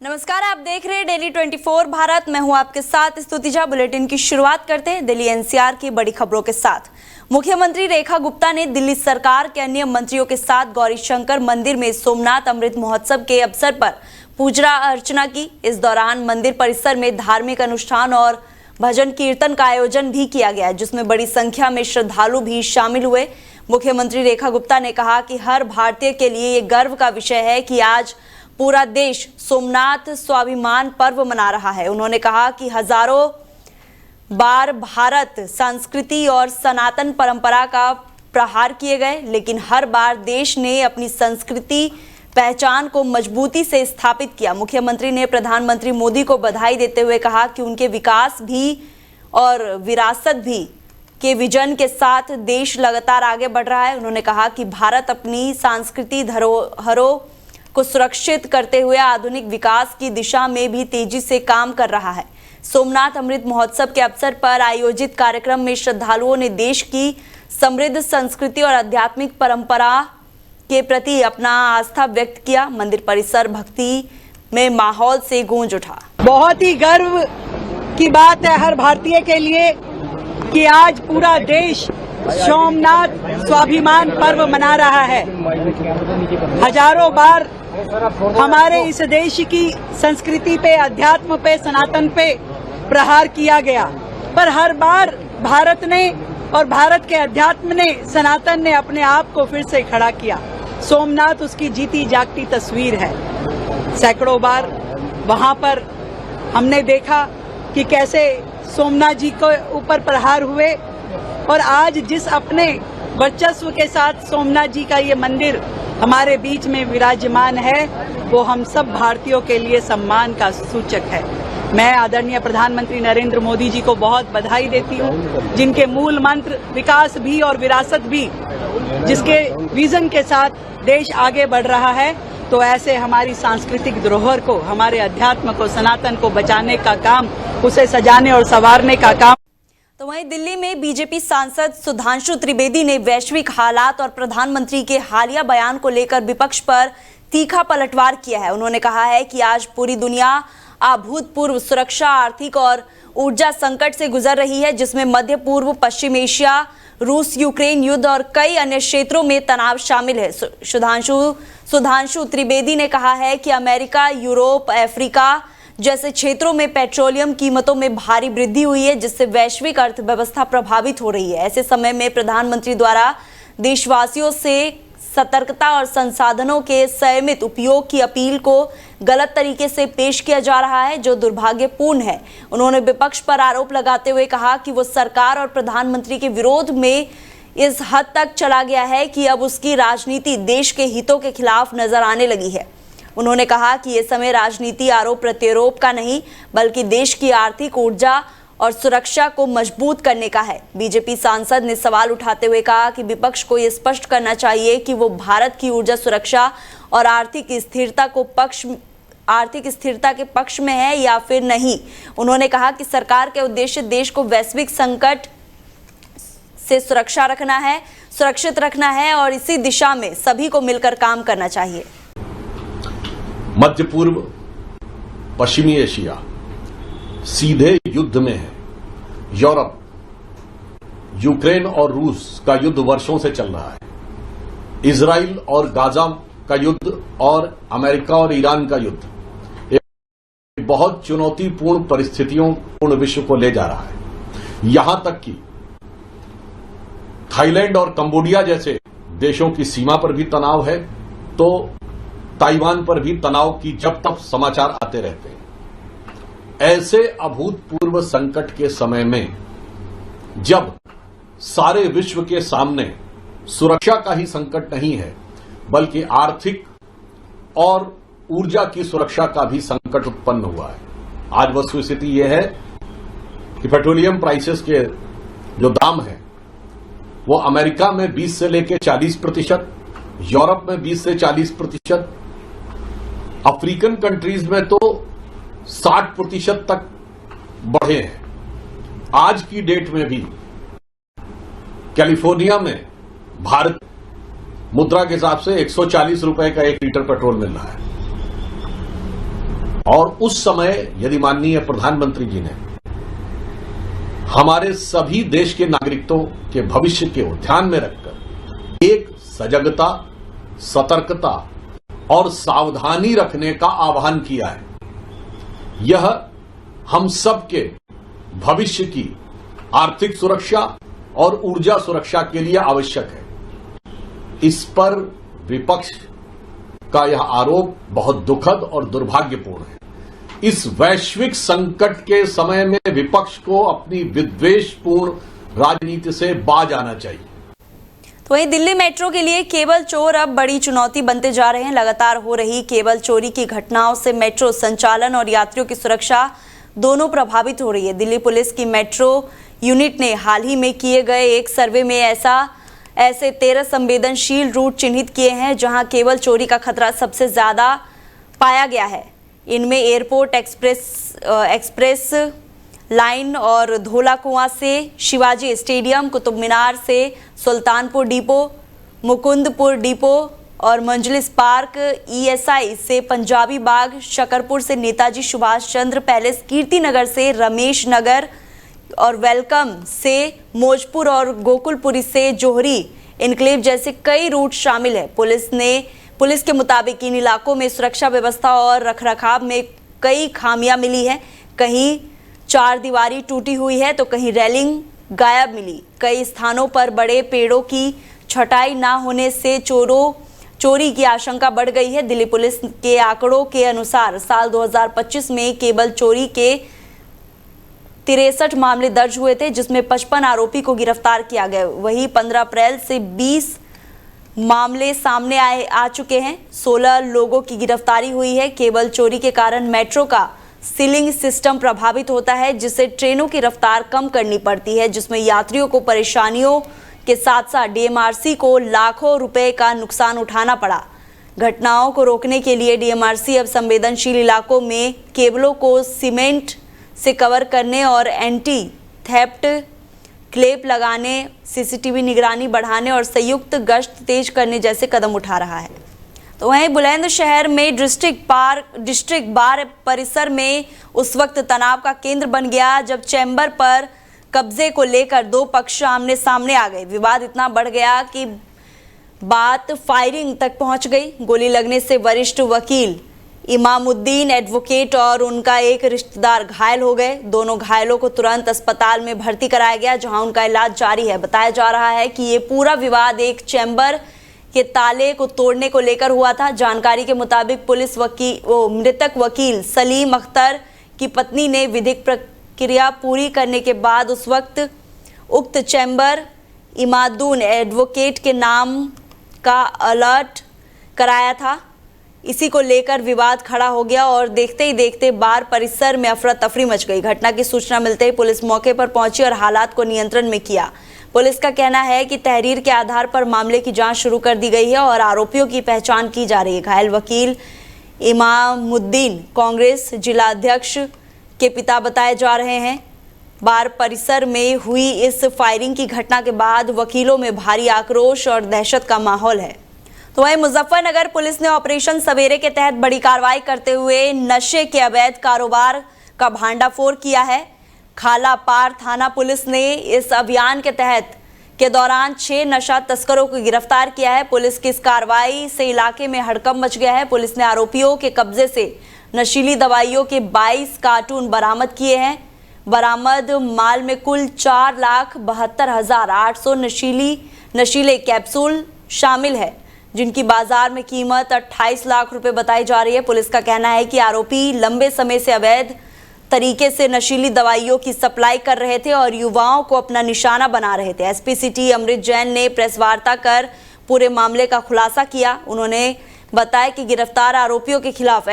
नमस्कार, आप देख रहे हैं डेली 24 भारत। मैं हूं आपके साथ स्तुतिजा। बुलेटिन की शुरुआत करते हैं दिल्ली एनसीआर की बड़ी खबरों के साथ। मुख्यमंत्री रेखा गुप्ता ने दिल्ली सरकार के अन्य मंत्रियों के साथ गौरी शंकर मंदिर में सोमनाथ अमृत महोत्सव के अवसर पर पूजा अर्चना की। इस दौरान मंदिर परिसर में धार्मिक अनुष्ठान और भजन कीर्तन का आयोजन भी किया गया, जिसमें बड़ी संख्या में श्रद्धालु भी शामिल हुए। मुख्यमंत्री रेखा गुप्ता ने कहा कि हर भारतीय के लिए ये गर्व का विषय है कि आज पूरा देश सोमनाथ स्वाभिमान पर्व मना रहा है। उन्होंने कहा कि हजारों बार भारत संस्कृति और सनातन परंपरा का प्रहार किए गए, लेकिन हर बार देश ने अपनी संस्कृति पहचान को मजबूती से स्थापित किया। मुख्यमंत्री ने प्रधानमंत्री मोदी को बधाई देते हुए कहा कि उनके विकास भी और विरासत भी के विजन के साथ देश लगातार आगे बढ़ रहा है। उन्होंने कहा कि भारत अपनी सांस्कृतिक धरोहरों को सुरक्षित करते हुए आधुनिक विकास की दिशा में भी तेजी से काम कर रहा है। सोमनाथ अमृत महोत्सव के अवसर पर आयोजित कार्यक्रम में श्रद्धालुओं ने देश की समृद्ध संस्कृति और आध्यात्मिक परंपरा के प्रति अपना आस्था व्यक्त किया। मंदिर परिसर भक्ति में माहौल से गूंज उठा। बहुत ही गर्व की बात है हर भारतीय के लिए कि आज पूरा देश सोमनाथ स्वाभिमान पर्व मना रहा है। हजारों बार हमारे इस देश की संस्कृति पे, अध्यात्म पे, सनातन पे प्रहार किया गया, पर हर बार भारत ने और भारत के अध्यात्म ने, सनातन ने अपने आप को फिर से खड़ा किया। सोमनाथ उसकी जीती जागती तस्वीर है। सैकड़ों बार वहां पर हमने देखा कि कैसे सोमनाथ जी के ऊपर प्रहार हुए, और आज जिस अपने वर्चस्व के साथ सोमनाथ जी का ये मंदिर हमारे बीच में विराजमान है, वो हम सब भारतीयों के लिए सम्मान का सूचक है। मैं आदरणीय प्रधानमंत्री नरेंद्र मोदी जी को बहुत बधाई देती हूँ, जिनके मूल मंत्र विकास भी और विरासत भी, जिसके विजन के साथ देश आगे बढ़ रहा है। तो ऐसे हमारी सांस्कृतिक धरोहर को, हमारे अध्यात्म को, सनातन को बचाने का काम, उसे सजाने और संवारने का काम। तो वहीं दिल्ली में बीजेपी सांसद सुधांशु त्रिवेदी ने वैश्विक हालात और प्रधानमंत्री के हालिया बयान को लेकर विपक्ष पर तीखा पलटवार किया है। उन्होंने कहा है कि आज पूरी दुनिया अभूतपूर्व सुरक्षा, आर्थिक और ऊर्जा संकट से गुजर रही है, जिसमें मध्य पूर्व, पश्चिम एशिया, रूस यूक्रेन युद्ध और कई अन्य क्षेत्रों में तनाव शामिल है। सुधांशु त्रिवेदी ने कहा है कि अमेरिका, यूरोप, अफ्रीका जैसे क्षेत्रों में पेट्रोलियम कीमतों में भारी वृद्धि हुई है, जिससे वैश्विक अर्थव्यवस्था प्रभावित हो रही है। ऐसे समय में प्रधानमंत्री द्वारा देशवासियों से सतर्कता और संसाधनों के संयमित उपयोग की अपील को गलत तरीके से पेश किया जा रहा है, जो दुर्भाग्यपूर्ण है। उन्होंने विपक्ष पर आरोप लगाते हुए कहा कि वो सरकार और प्रधानमंत्री के विरोध में इस हद तक चला गया है कि अब उसकी राजनीति देश के हितों के खिलाफ नजर आने लगी है। उन्होंने कहा कि ये समय राजनीति आरोप प्रत्यारोप का नहीं, बल्कि देश की आर्थिक ऊर्जा और सुरक्षा को मजबूत करने का है। बीजेपी सांसद ने सवाल उठाते हुए कहा कि विपक्ष को ये स्पष्ट करना चाहिए कि वो भारत की ऊर्जा सुरक्षा और आर्थिक स्थिरता के पक्ष में है या फिर नहीं। उन्होंने कहा कि सरकार के उद्देश्य देश को वैश्विक संकट से सुरक्षित रखना है और इसी दिशा में सभी को मिलकर काम करना चाहिए। मध्य पूर्व, पश्चिमी एशिया सीधे युद्ध में है। यूरोप, यूक्रेन और रूस का युद्ध वर्षों से चल रहा है। इजराइल और गाजा का युद्ध और अमेरिका और ईरान का युद्ध एक बहुत चुनौतीपूर्ण परिस्थितियों पूर्ण विश्व को ले जा रहा है। यहां तक कि थाईलैंड और कंबोडिया जैसे देशों की सीमा पर भी तनाव है, तो ताइवान पर भी तनाव की जब तक समाचार आते रहते हैं। ऐसे अभूतपूर्व संकट के समय में जब सारे विश्व के सामने सुरक्षा का ही संकट नहीं है, बल्कि आर्थिक और ऊर्जा की सुरक्षा का भी संकट उत्पन्न हुआ है। आज वस्तुस्थिति यह है कि पेट्रोलियम प्राइसेस के जो दाम है वो अमेरिका में 20 से लेकर 40%, यूरोप में 20 से 40%, अफ्रीकन कंट्रीज में तो 60% तक बढ़े हैं। आज की डेट में भी कैलिफोर्निया में भारत मुद्रा के हिसाब से 140 रुपए का 1 लीटर पेट्रोल मिल रहा है। और उस समय यदि माननीय प्रधानमंत्री जी ने हमारे सभी देश के नागरिकों के भविष्य को ध्यान में रखकर एक सजगता, सतर्कता और सावधानी रखने का आह्वान किया है, यह हम सबके भविष्य की आर्थिक सुरक्षा और ऊर्जा सुरक्षा के लिए आवश्यक है। इस पर विपक्ष का यह आरोप बहुत दुखद और दुर्भाग्यपूर्ण है। इस वैश्विक संकट के समय में विपक्ष को अपनी विद्वेषपूर्ण राजनीति से बाज आना चाहिए। तो वहीं दिल्ली मेट्रो के लिए केबल चोर अब बड़ी चुनौती बनते जा रहे हैं। लगातार हो रही केबल चोरी की घटनाओं से मेट्रो संचालन और यात्रियों की सुरक्षा दोनों प्रभावित हो रही है। दिल्ली पुलिस की मेट्रो यूनिट ने हाल ही में किए गए एक सर्वे में ऐसे 13 संवेदनशील रूट चिन्हित किए हैं जहां केबल चोरी का खतरा सबसे ज्यादा पाया गया है। इनमें एयरपोर्ट एक्सप्रेस लाइन और धोला कुआं से शिवाजी स्टेडियम, कुतुब मीनार से सुल्तानपुर डिपो, मुकुंदपुर डिपो और मंजलिस पार्क, ESI से पंजाबी बाग, शकरपुर से नेताजी सुभाष चंद्र पैलेस, कीर्ति नगर से रमेश नगर और वेलकम से मौजपुर और गोकुलपुरी से जोहरी इनक्लेव जैसे कई रूट शामिल है। पुलिस के मुताबिक इन इलाकों में सुरक्षा व्यवस्था और रखरखाव में कई खामियां मिली हैं। कहीं चार दीवारी टूटी हुई है तो कहीं रेलिंग गायब मिली। कई स्थानों पर बड़े पेड़ों की छटाई ना होने से चोरी की आशंका बढ़ गई है। दिल्ली पुलिस के आंकड़ों के अनुसार साल 2025 में केबल चोरी के 63 मामले दर्ज हुए थे, जिसमें 55 आरोपी को गिरफ्तार किया गया। वहीं 15 अप्रैल से 20 मामले सामने आ चुके हैं। 16 लोगों की गिरफ्तारी हुई है। केबल चोरी के कारण मेट्रो का सीलिंग सिस्टम प्रभावित होता है, जिससे ट्रेनों की रफ्तार कम करनी पड़ती है, जिसमें यात्रियों को परेशानियों के साथ साथ DMRC को लाखों रुपए का नुकसान उठाना पड़ा। घटनाओं को रोकने के लिए DMRC अब संवेदनशील इलाकों में केबलों को सीमेंट से कवर करने और एंटी थेफ्ट क्लेप लगाने, CCTV निगरानी बढ़ाने और संयुक्त गश्त तेज करने जैसे कदम उठा रहा है। तो वहीं बुलंदशहर में डिस्ट्रिक्ट बार परिसर में उस वक्त तनाव का केंद्र बन गया जब चैम्बर पर कब्जे को लेकर दो पक्ष आमने सामने आ गए। विवाद इतना बढ़ गया कि बात फायरिंग तक पहुंच गई। गोली लगने से वरिष्ठ वकील इमामुद्दीन एडवोकेट और उनका एक रिश्तेदार घायल हो गए। दोनों घायलों को तुरंत अस्पताल में भर्ती कराया गया, जहां उनका इलाज जारी है। बताया जा रहा है कि ये पूरा विवाद एक चैम्बर के ताले को तोड़ने को लेकर हुआ था। जानकारी के मुताबिक मृतक वकील सलीम अख्तर की पत्नी ने विधिक प्रक्रिया पूरी करने के बाद उस वक्त उक्त चैम्बर इमामुद्दीन एडवोकेट के नाम का अलर्ट कराया था। इसी को लेकर विवाद खड़ा हो गया और देखते ही देखते बार परिसर में अफरा तफरी मच गई। घटना की सूचना मिलते ही पुलिस मौके पर पहुंची और हालात को नियंत्रण में किया। पुलिस का कहना है कि तहरीर के आधार पर मामले की जांच शुरू कर दी गई है और आरोपियों की पहचान की जा रही है। घायल वकील इमामुद्दीन कांग्रेस जिला अध्यक्ष के पिता बताए जा रहे हैं। बार परिसर में हुई इस फायरिंग की घटना के बाद वकीलों में भारी आक्रोश और दहशत का माहौल है। तो वहीं मुजफ्फरनगर पुलिस ने ऑपरेशन सवेरे के तहत बड़ी कार्रवाई करते हुए नशे के अवैध कारोबार का भांडाफोड़ किया है। खालापार थाना पुलिस ने इस अभियान के दौरान 6 नशा तस्करों को गिरफ्तार किया है। पुलिस की इस कार्रवाई से इलाके में हड़कंप मच गया है। पुलिस ने आरोपियों के कब्जे से नशीली दवाइयों के 22 कार्टून बरामद किए हैं। बरामद माल में कुल 4,72,800 नशीले कैप्सूल शामिल है, जिनकी बाजार में कीमत 28 लाख रुपए बताई जा रही है। पुलिस का कहना है कि आरोपी लंबे समय से अवैध तरीके से नशीली दवाइयों की सप्लाई कर रहे थे और युवाओं को अपना निशाना बना रहे थे। SP सिटी अमृत जैन ने प्रेस वार्ता कर पूरे मामले का खुलासा किया। उन्होंने बताया कि गिरफ्तार आरोपियों के खिलाफ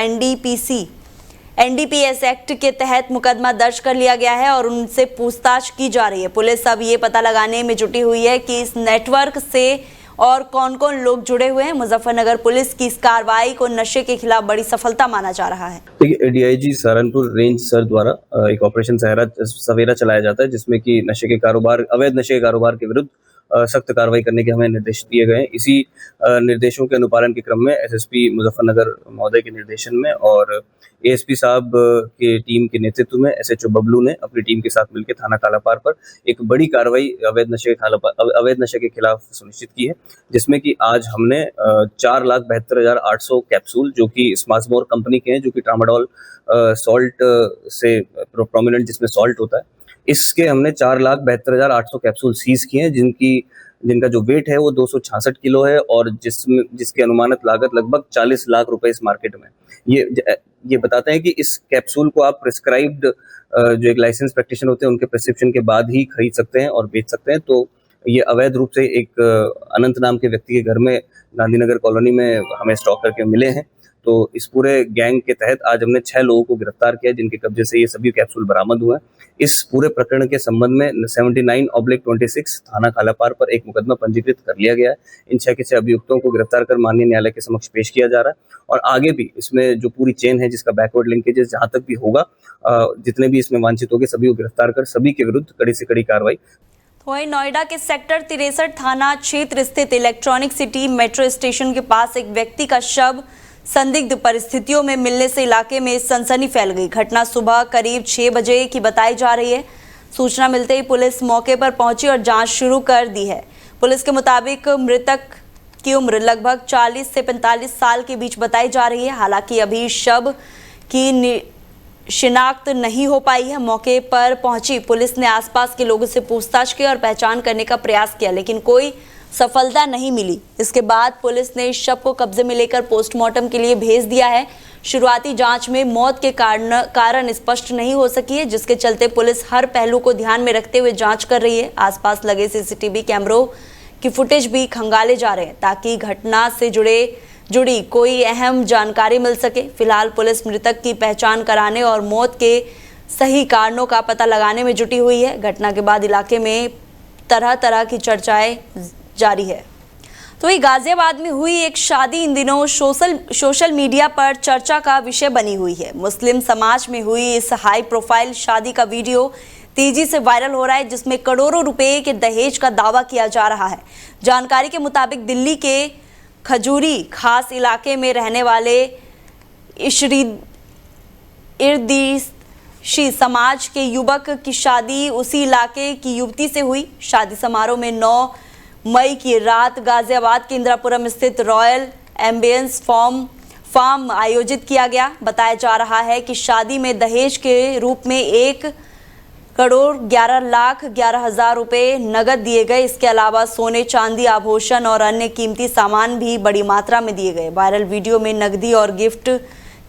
NDPS एक्ट के तहत मुकदमा दर्ज कर लिया गया है और उनसे पूछताछ की जा रही है। पुलिस अब ये पता लगाने में जुटी हुई है कि इस नेटवर्क से और कौन कौन लोग जुड़े हुए हैं। मुजफ्फरनगर पुलिस की इस कार्रवाई को नशे के खिलाफ बड़ी सफलता माना जा रहा है। देखिए, DIG सहारनपुर रेंज सर द्वारा एक ऑपरेशन सवेरा चलाया जाता है, जिसमें कि अवैध नशे के कारोबार के विरुद्ध सख्त कार्रवाई करने के हमें निर्देश दिए गए हैं। इसी निर्देशों के अनुपालन के क्रम में एसएसपी मुजफ्फरनगर महोदय के निर्देशन में और एएसपी साहब के टीम के नेतृत्व में एसएचओ बबलू ने अपनी टीम के साथ मिलकर थाना कालापार पर एक बड़ी कार्रवाई अवैध नशे के खिलाफ सुनिश्चित की है, जिसमें कि आज हमने 4,72,800 कैप्सूल जो कि स्मार्टमोर कंपनी के हैं, जो कि ट्रामाडोल सॉल्ट से प्रोमिनेंट जिसमें सॉल्ट होता है, इसके हमने 4,72,800 कैप्सूल सीज किए हैं, जिनका जो वेट है वो 266 किलो है और जिसकी अनुमानित लागत लगभग 40 लाख रुपए इस मार्केट में। ये बताते हैं कि इस कैप्सूल को आप प्रिस्क्राइब्ड जो एक लाइसेंस प्रैक्टिशनर होते हैं उनके प्रिस्क्रिप्शन के बाद ही खरीद सकते हैं और बेच सकते हैं। तो ये अवैध रूप से एक अनंत नाम के व्यक्ति के घर में गांधीनगर कॉलोनी में हमें स्टॉक करके मिले हैं। तो इस पूरे गैंग के तहत आज हमने 6 लोगों को गिरफ्तार किया, जिनके कब्जे से ये सभी कैप्सूल बरामद हुए हैं। इस पूरे प्रकरण के संबंध में 79/26 थाना कालापार पर एक मुकदमा पंजीकृत कर लिया गया है। इन 6 के 6 अभियुक्तों को गिरफ्तार कर माननीय न्यायालय के समक्ष पेश किया जा रहा है और आगे भी इसमें जो पूरी चेन है, जिसका बैकवर्ड लिंकेजेस जहां तक भी होगा, जितने भी इसमें वांछित होंगे सभी को गिरफ्तार कर सभी के विरुद्ध कड़ी से कड़ी कार्रवाई। वहीं नोएडा के सेक्टर 63 थाना क्षेत्र स्थित इलेक्ट्रॉनिक सिटी मेट्रो स्टेशन के पास एक व्यक्ति का शव संदिग्ध परिस्थितियों में मिलने से इलाके में सनसनी फैल गई। घटना सुबह करीब 6 बजे की बताई जा रही है। सूचना मिलते ही पुलिस मौके पर पहुंची और जांच शुरू कर दी है। पुलिस के मुताबिक मृतक की उम्र लगभग 40 से 45 साल के बीच बताई जा रही है। हालांकि अभी शव की शिनाख्त नहीं हो पाई है। मौके पर पहुंची पुलिस ने आसपास के लोगों से पूछताछ की और पहचान करने का प्रयास किया, लेकिन कोई सफलता नहीं मिली। इसके बाद पुलिस ने शव को कब्जे में लेकर पोस्टमार्टम के लिए भेज दिया है। शुरुआती जांच में मौत के कारण स्पष्ट नहीं हो सकी है, जिसके चलते पुलिस हर पहलू को ध्यान में रखते हुए जांच कर रही है। आसपास लगे सीसीटीवी कैमरों की फुटेज भी खंगाले जा रहे हैं ताकि घटना से जुड़ी कोई अहम जानकारी मिल सके। फिलहाल पुलिस मृतक की पहचान कराने और मौत के सही कारणों का पता लगाने में जुटी हुई है। घटना के बाद इलाके में तरह तरह की चर्चाएं जारी है। तो ये गाजियाबाद में हुई एक शादी इन दिनों सोशल मीडिया पर चर्चा का विषय बनी हुई है। मुस्लिम समाज में हुई इस हाई प्रोफाइल शादी का वीडियो तेजी से वायरल हो रहा है, जिसमें करोड़ों रुपए के दहेज का दावा किया जा रहा है। जानकारी के मुताबिक दिल्ली के खजूरी खास इलाके में रहने वाले इर्दिशी समाज के युवक की शादी उसी इलाके की युवती से हुई। शादी समारोह में 9 मई की रात गाजियाबाद के इंदिरापुरम स्थित रॉयल एम्बियंस फार्म आयोजित किया गया। बताया जा रहा है कि शादी में दहेज के रूप में 1,11,11,000 रुपए नगद दिए गए। इसके अलावा सोने, चांदी, आभूषण और अन्य कीमती सामान भी बड़ी मात्रा में दिए गए। वायरल वीडियो में नकदी और गिफ्ट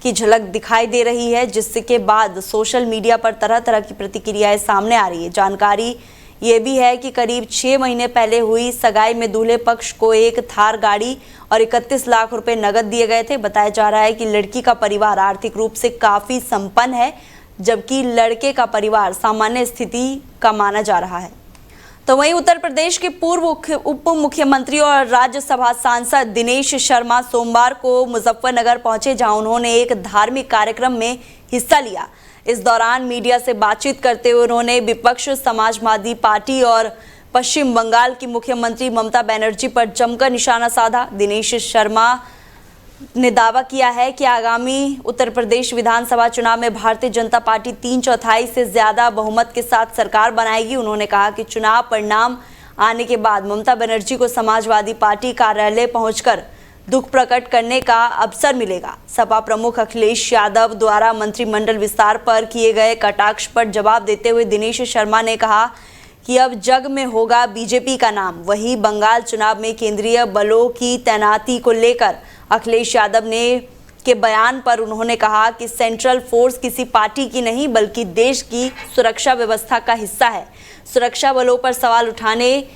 की झलक दिखाई दे रही है, जिसके बाद सोशल मीडिया पर तरह तरह की प्रतिक्रियाएं सामने आ रही है। जानकारी ये भी है कि करीब 6 महीने पहले हुई सगाई में दूल्हे पक्ष को एक थार गाड़ी और 31 लाख रुपए नगद दिए गए थे। बताया जा रहा है कि लड़की का परिवार आर्थिक रूप से काफी संपन्न है, जबकि लड़के का परिवार सामान्य स्थिति का माना जा रहा है। तो वहीं उत्तर प्रदेश के पूर्व उप मुख्यमंत्री और राज्यसभा सांसद दिनेश शर्मा सोमवार को मुजफ्फरनगर पहुंचे, जहां उन्होंने एक धार्मिक कार्यक्रम में हिस्सा लिया। इस दौरान मीडिया से बातचीत करते हुए उन्होंने विपक्ष समाजवादी पार्टी और पश्चिम बंगाल की मुख्यमंत्री ममता बनर्जी पर जमकर निशाना साधा। दिनेश शर्मा ने दावा किया है कि आगामी उत्तर प्रदेश विधानसभा चुनाव में भारतीय जनता पार्टी 3/4 से ज्यादा बहुमत के साथ सरकार बनाएगी। उन्होंने कहा कि चुनाव परिणाम आने के बाद ममता बनर्जी को समाजवादी पार्टी कार्यालय पहुंचकर दुख प्रकट करने का अवसर मिलेगा। सपा प्रमुख अखिलेश यादव द्वारा मंत्रिमंडल विस्तार पर किए गए कटाक्ष पर जवाब देते हुए दिनेश शर्मा ने कहा कि अब जग में होगा बीजेपी का नाम। वहीं बंगाल चुनाव में केंद्रीय बलों की तैनाती को लेकर अखिलेश यादव के बयान पर उन्होंने कहा कि सेंट्रल फोर्स किसी पार्टी की नहीं बल्कि देश की सुरक्षा व्यवस्था का हिस्सा है। सुरक्षा बलों पर सवाल उठाने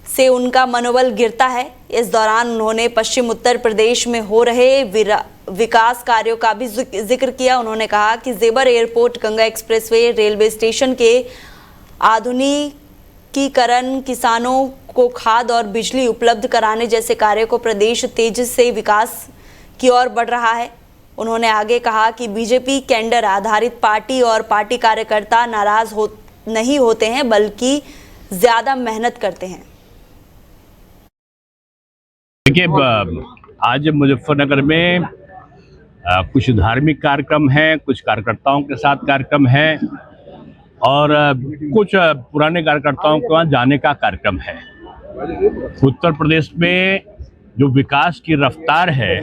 से उनका मनोबल गिरता है। इस दौरान उन्होंने पश्चिम उत्तर प्रदेश में हो रहे विकास कार्यों का भी जिक्र किया। उन्होंने कहा कि जेबर airport, Ganga expressway, railway station के आधुनिकीकरण, किसानों को खाद और बिजली उपलब्ध कराने जैसे कार्यों को प्रदेश तेजी से विकास की ओर बढ़ रहा है। उन्होंने आगे कहा कि बीजेपी कैडर आधारित पार्टी और पार्टी कार्यकर्ता नाराज नहीं होते हैं बल्कि ज्यादा मेहनत करते हैं। देखिए, आज मुजफ्फरनगर में कुछ धार्मिक कार्यक्रम हैं, कुछ कार्यकर्ताओं के साथ कार्यक्रम है और कुछ पुराने कार्यकर्ताओं के वहाँ जाने का कार्यक्रम है। उत्तर प्रदेश में जो विकास की रफ्तार है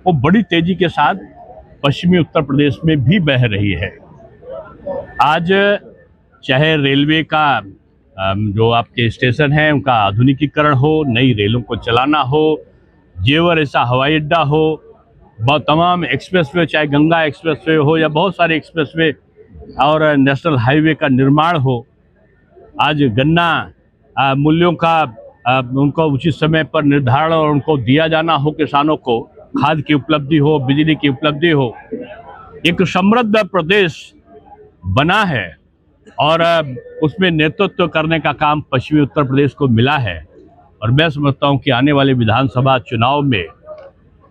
वो बड़ी तेजी के साथ पश्चिमी उत्तर प्रदेश में भी बह रही है। आज चाहे रेलवे का जो आपके स्टेशन हैं उनका आधुनिकीकरण हो, नई रेलों को चलाना हो, जेवर ऐसा हवाई अड्डा हो, बहुत तमाम एक्सप्रेसवे, चाहे गंगा एक्सप्रेसवे हो या बहुत सारे एक्सप्रेसवे और नेशनल हाईवे का निर्माण हो। आज गन्ना मूल्यों का उनको उचित समय पर निर्धारण और उनको दिया जाना हो, किसानों को खाद की उपलब्धि हो, बिजली की उपलब्धि हो। एक समृद्ध प्रदेश बना है और उसमें नेतृत्व करने का काम पश्चिमी उत्तर प्रदेश को मिला है। और मैं समझता हूँ कि आने वाले विधानसभा चुनाव में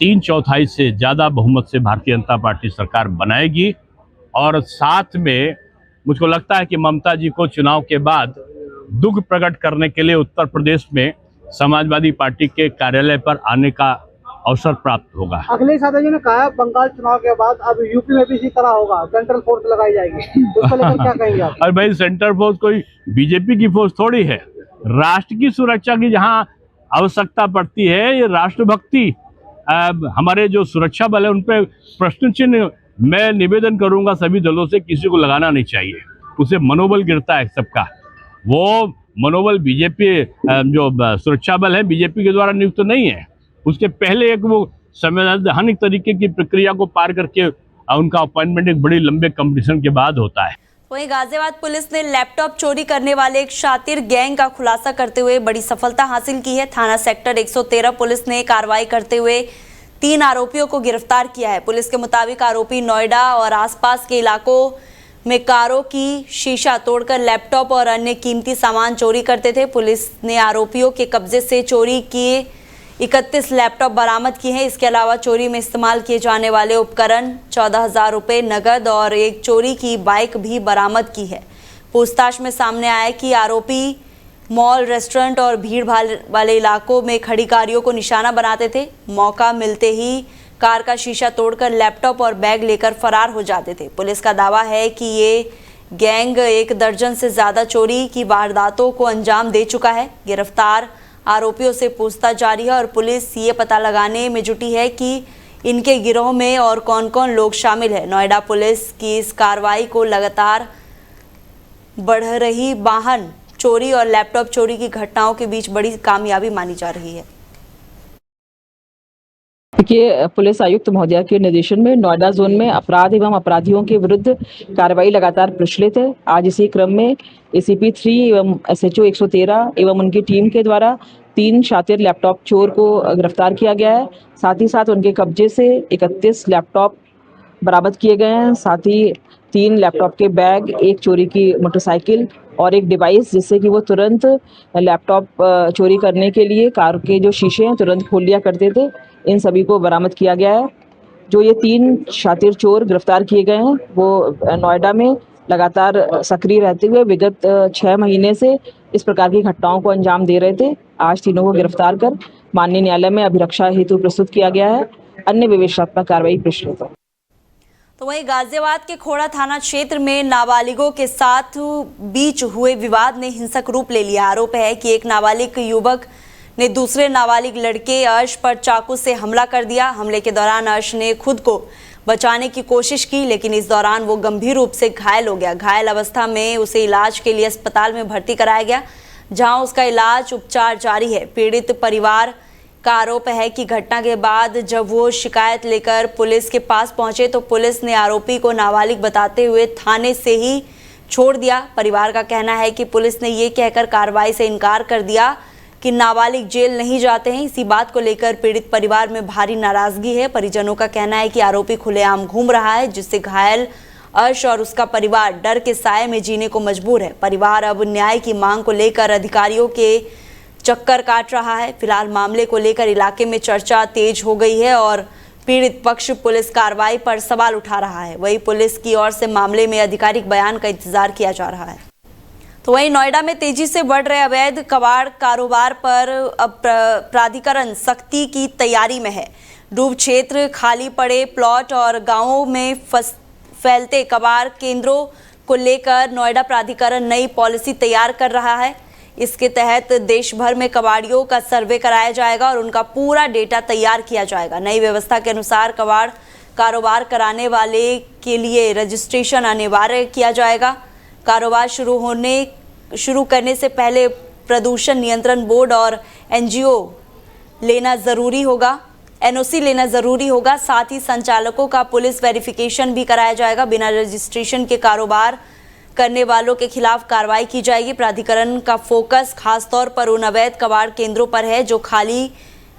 3/4 से ज़्यादा बहुमत से भारतीय जनता पार्टी सरकार बनाएगी। और साथ में मुझको लगता है कि ममता जी को चुनाव के बाद दुख प्रकट करने के लिए उत्तर प्रदेश में समाजवादी पार्टी के कार्यालय पर आने का अवसर प्राप्त होगा। अखिलेश यादव जी ने कहा बंगाल चुनाव के बाद अब यूपी में भी इसी तरह होगा, सेंट्रल फोर्स लगाई जाएगी, उसको लेकर क्या कहेंगे आप? और भाई, सेंट्रल फोर्स कोई बीजेपी की फोर्स थोड़ी है। राष्ट्र की सुरक्षा की जहां आवश्यकता पड़ती है, ये राष्ट्रभक्ति हमारे जो सुरक्षा बल है उन पर प्रश्न चिन्ह मैं निवेदन करूंगा सभी दलों से, किसी को लगाना नहीं चाहिए। उसे मनोबल गिरता है सबका। वो मनोबल बीजेपी जो सुरक्षा बल है बीजेपी के द्वारा नियुक्त नहीं है। उसके पहले एक वो संवैधानिक तरीके की प्रक्रिया को पार करके उनका अपॉइंटमेंट एक बड़ी लंबे कंपटीशन के बाद होता है। वहीं गाजियाबाद पुलिस ने लैपटॉप चोरी करने वाले एक शातिर गैंग का खुलासा करते हुए बड़ी सफलता हासिल की है। थाना सेक्टर 113 पुलिस ने कार्रवाई करते हुए 3 आरोपियों को गिरफ्तार किया है। पुलिस के मुताबिक आरोपी नोएडा और आसपास के इलाकों में कारों की शीशा तोड़कर लैपटॉप और अन्य कीमती सामान चोरी करते थे। पुलिस ने आरोपियों के कब्जे से चोरी किए 31 लैपटॉप बरामद किए हैं। इसके अलावा चोरी में इस्तेमाल किए जाने वाले उपकरण, 14,000 रुपये नगद और एक चोरी की बाइक भी बरामद की है। पूछताछ में सामने आया कि आरोपी मॉल, रेस्टोरेंट और भीड़ भाड़ वाले इलाकों में खड़ी गाड़ियों को निशाना बनाते थे। मौका मिलते ही कार का शीशा तोड़कर लैपटॉप और बैग लेकर फरार हो जाते थे। पुलिस का दावा है कि ये गैंग 1 दर्जन से ज़्यादा चोरी की वारदातों को अंजाम दे चुका है। गिरफ्तार आरोपियों से पूछताछ जारी है और पुलिस ये पता लगाने में जुटी है कि इनके गिरोह में और कौन कौन लोग शामिल है। नोएडा पुलिस की इस कार्रवाई को लगातार बढ़ रही वाहन चोरी और लैपटॉप चोरी की घटनाओं के बीच बड़ी कामयाबी मानी जा रही है। देखिए, पुलिस आयुक्त महोदया के निर्देशन में नोएडा जोन में अपराध एवं अपराधियों के विरुद्ध कार्रवाई लगातार प्रचलित है। आज इसी क्रम में एसीपी 3 एवं एसएचओ 113 एवं उनकी टीम के द्वारा 3 शातिर लैपटॉप चोर को गिरफ्तार किया गया है। साथ ही साथ उनके कब्जे से 31 लैपटॉप बरामद किए गए हैं। साथ ही 3 लैपटॉप के बैग, 1 चोरी की मोटरसाइकिल और एक डिवाइस जिससे कि वो तुरंत लैपटॉप चोरी करने के लिए कार के जो शीशे हैं तुरंत खोल लिया करते थे, इन सभी को बरामद किया गया है। जो ये 3 शातिर चोर गिरफ्तार किए गए हैं वो नोएडा में लगातार सक्रिय रहते हुए विगत 6 महीने से इस प्रकार की घटनाओं को अंजाम दे रहे थे। आज तीनों को गिरफ्तार कर माननीय न्यायालय में अभिरक्षा हेतु प्रस्तुत किया गया है। अन्य विवेचनात्मक कार्रवाई प्रचलित है। तो वहीं गाजियाबाद के खोड़ा थाना क्षेत्र में नाबालिगों के साथ बीच हुए विवाद ने हिंसक रूप ले लिया। आरोप है कि एक नाबालिग युवक ने दूसरे नाबालिग लड़के अर्श पर चाकू से हमला कर दिया। हमले के दौरान अर्श ने खुद को बचाने की कोशिश की, लेकिन इस दौरान वो गंभीर रूप से घायल हो गया। घायल अवस्था में उसे इलाज के लिए अस्पताल में भर्ती कराया गया, जहां उसका इलाज उपचार जारी है। पीड़ित परिवार का आरोप है कि घटना के बाद जब वो शिकायत लेकर पुलिस के पास पहुंचे तो पुलिस ने आरोपी को नाबालिग बताते हुए थाने से ही छोड़ दिया। परिवार का कहना है कि पुलिस ने ये कहकर कार्रवाई से इनकार कर दिया कि नाबालिग जेल नहीं जाते हैं। इसी बात को लेकर पीड़ित परिवार में भारी नाराजगी है। परिजनों का कहना है कि आरोपी खुलेआम घूम रहा है, जिससे घायल अर्श और उसका परिवार डर के साए में जीने को मजबूर है। परिवार अब न्याय की मांग को लेकर अधिकारियों के चक्कर काट रहा है। फिलहाल मामले को लेकर इलाके में चर्चा तेज हो गई है और पीड़ित पक्ष पुलिस कार्रवाई पर सवाल उठा रहा है। वहीं पुलिस की ओर से मामले में आधिकारिक बयान का इंतजार किया जा रहा है। तो वहीं नोएडा में तेजी से बढ़ रहे अवैध कबाड़ कारोबार पर अब प्राधिकरण सख्ती की तैयारी में है। डूब क्षेत्र, खाली पड़े प्लॉट और गांवों में फैलते कबाड़ केंद्रों को लेकर नोएडा प्राधिकरण नई पॉलिसी तैयार कर रहा है। इसके तहत देश भर में कबाड़ियों का सर्वे कराया जाएगा और उनका पूरा डेटा तैयार किया जाएगा। नई व्यवस्था के अनुसार कबाड़ कारोबार कराने वाले के लिए रजिस्ट्रेशन अनिवार्य किया जाएगा। कारोबार शुरू करने से पहले प्रदूषण नियंत्रण बोर्ड और एनओसी लेना जरूरी होगा। साथ ही संचालकों का पुलिस वेरिफिकेशन भी कराया जाएगा। बिना रजिस्ट्रेशन के कारोबार करने वालों के खिलाफ कार्रवाई की जाएगी। प्राधिकरण का फोकस खासतौर पर उन अवैध कबाड़ केंद्रों पर है जो खाली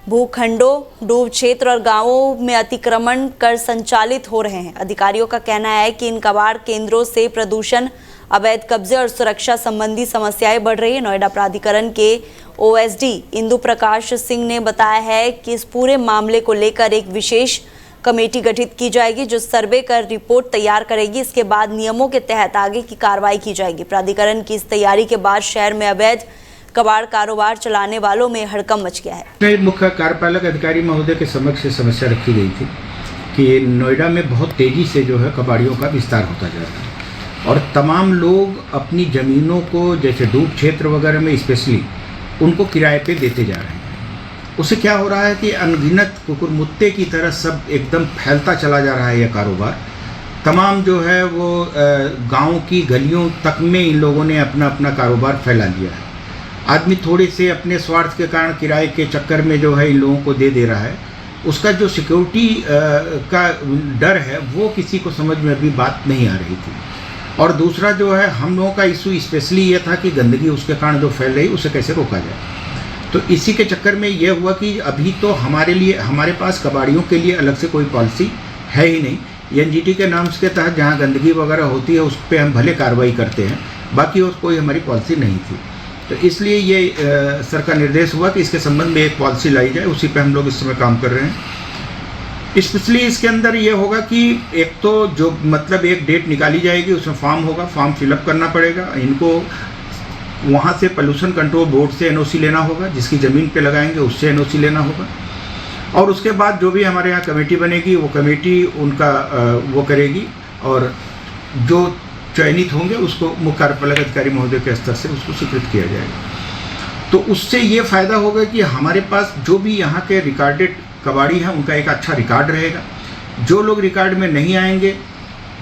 भूखंडों, डूब क्षेत्र और गांवों में अतिक्रमण कर संचालित हो रहे हैं। अधिकारियों का कहना है कि इन कबाड़ केंद्रों से प्रदूषण, अवैध कब्जे और सुरक्षा संबंधी समस्याएं बढ़ रही है। नोएडा प्राधिकरण के ओएसडी इंदु प्रकाश सिंह ने बताया है कि इस पूरे मामले को लेकर एक विशेष कमेटी गठित की जाएगी जो सर्वे कर रिपोर्ट तैयार करेगी। इसके बाद नियमों के तहत आगे की कार्रवाई की जाएगी। प्राधिकरण की इस तैयारी के बाद शहर में अवैध कबाड़ कारोबार चलाने वालों में हड़कंप मच गया है। मुख्य कार्यपालक अधिकारी महोदय के समक्ष समस्या रखी गई थी कि नोएडा में बहुत तेजी से जो है कबाड़ियों का विस्तार होता जा रहा है और तमाम लोग अपनी ज़मीनों को जैसे डूब क्षेत्र वगैरह में स्पेशली उनको किराए पे देते जा रहे हैं। उससे क्या हो रहा है कि अनगिनत कुकुरमुत्ते की तरह सब एकदम फैलता चला जा रहा है यह कारोबार। तमाम जो है वो गांव की गलियों तक में इन लोगों ने अपना अपना कारोबार फैला लिया है। आदमी थोड़े से अपने स्वार्थ के कारण किराए के चक्कर में जो है इन लोगों को दे रहा है। उसका जो सिक्योरिटी का डर है वो किसी को समझ में अभी बात नहीं आ रही थी। और दूसरा जो है हम लोगों का इशू स्पेशली ये था कि गंदगी उसके कारण जो फैल रही उसे कैसे रोका जाए। तो इसी के चक्कर में ये हुआ कि अभी तो हमारे पास कबाड़ियों के लिए अलग से कोई पॉलिसी है ही नहीं। एनजीटी के नाम के तहत जहाँ गंदगी वगैरह होती है उस पर हम भले कार्रवाई करते हैं, बाकी और कोई हमारी पॉलिसी नहीं थी। तो इसलिए ये सर का निर्देश हुआ कि इसके संबंध में एक पॉलिसी लाई जाए। उसी पे हम लोग इस समय काम कर रहे हैं। स्पेशली इसके अंदर ये होगा कि एक तो जो मतलब एक डेट निकाली जाएगी, उसमें फॉर्म होगा, फॉर्म फिलअप करना पड़ेगा। इनको वहाँ से पोल्यूशन कंट्रोल बोर्ड से एनओसी लेना होगा, जिसकी ज़मीन पे लगाएंगे उससे एनओसी लेना होगा। और उसके बाद जो भी हमारे यहाँ कमेटी बनेगी वो कमेटी उनका वो करेगी और जो चयनित होंगे उसको मुख्य कार्यपालक अधिकारी महोदय के स्तर से उसको स्वीकृत किया जाएगा। तो उससे ये फ़ायदा होगा कि हमारे पास जो भी यहाँ के रिकॉर्डेड कबाड़ी हैं उनका एक अच्छा रिकॉर्ड रहेगा। जो लोग रिकॉर्ड में नहीं आएंगे,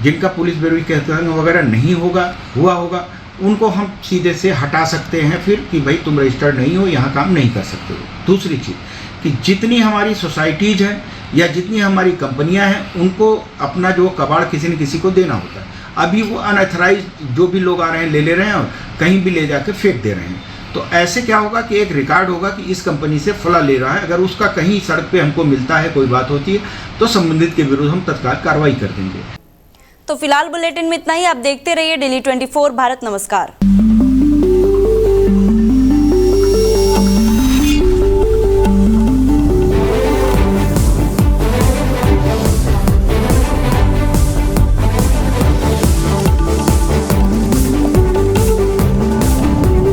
जिनका पुलिस वेरिफिकेशन वगैरह नहीं हुआ होगा, उनको हम सीधे से हटा सकते हैं फिर कि भाई तुम रजिस्टर्ड नहीं हो, यहाँ काम नहीं कर सकते हो। दूसरी चीज़ कि जितनी हमारी सोसाइटीज़ हैं या जितनी हमारी कंपनियां हैं उनको अपना जो कबाड़ किसी न किसी को देना होता है। अभी वो अनऑथराइज जो भी लोग आ रहे हैं ले रहे हैं और कहीं भी ले जाकर फेंक दे रहे हैं। तो ऐसे क्या होगा कि एक रिकॉर्ड होगा कि इस कंपनी से फला ले रहा है। अगर उसका कहीं सड़क पे हमको मिलता है, कोई बात होती है, तो संबंधित के विरुद्ध हम तत्काल कार्रवाई कर देंगे। तो फिलहाल बुलेटिन में इतना ही। आप देखते रहिए डेली 24 भारत। नमस्कार।